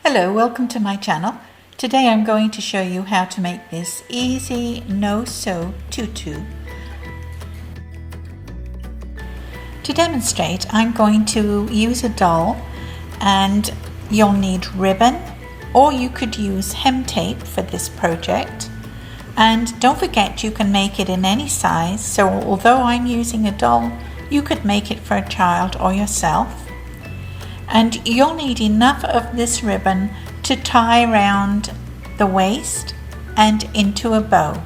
Hello, welcome to my channel. Today I'm going to show you how to make this easy no-sew tutu. To demonstrate, I'm going to use a doll and you'll need ribbon, or you could use hem tape for this project. And don't forget, you can make it in any size, so although I'm using a doll, you could make it for a child or yourself. And you'll need enough of this ribbon to tie around the waist and into a bow.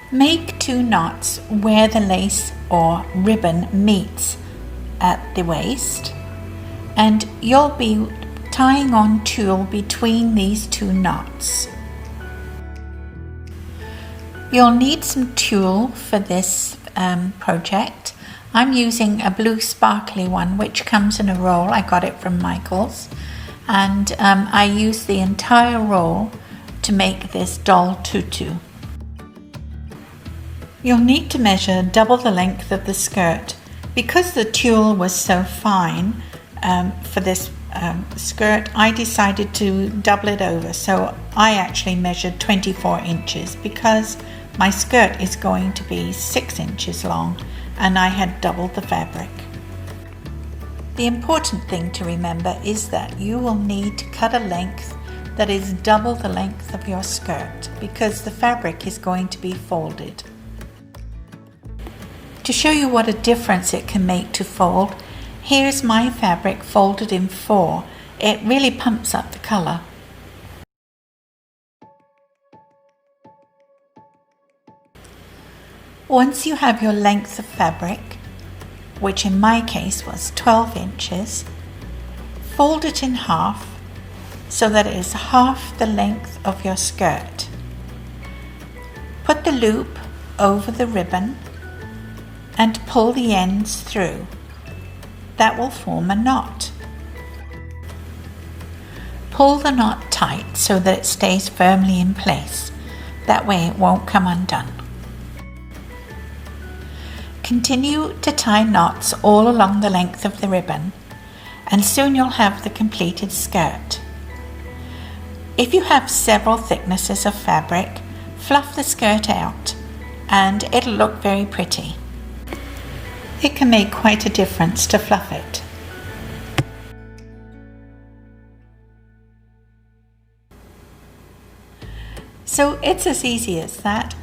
Make 2 knots where the lace or ribbon meets at the waist, and you'll be tying on tulle between these 2 knots. You'll need some tulle for this project. I'm using a blue sparkly one which comes in a roll. I got it from Michael's, and I used the entire roll to make this doll tutu. You'll need to measure double the length of the skirt. Because the tulle was so fine for this skirt, I decided to double it over, so I actually measured 24 inches because my skirt is going to be 6 inches long and I had doubled the fabric. The important thing to remember is that you will need to cut a length that is double the length of your skirt because the fabric is going to be folded. To show you what a difference it can make to fold, here's my fabric folded in 4. It really pumps up the color. Once you have your length of fabric, which in my case was 12 inches, fold it in half so that it is half the length of your skirt. Put the loop over the ribbon and pull the ends through. That will form a knot. Pull the knot tight so that it stays firmly in place. That way it won't come undone. Continue to tie knots all along the length of the ribbon, and soon you'll have the completed skirt. If you have several thicknesses of fabric, fluff the skirt out and it'll look very pretty. It can make quite a difference to fluff it. So it's as easy as that.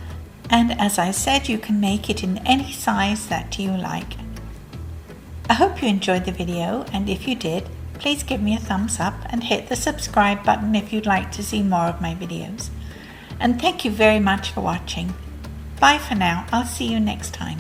And as I said, you can make it in any size that you like. I hope you enjoyed the video, and if you did, please give me a thumbs up and hit the subscribe button if you'd like to see more of my videos. And thank you very much for watching. Bye for now. I'll see you next time.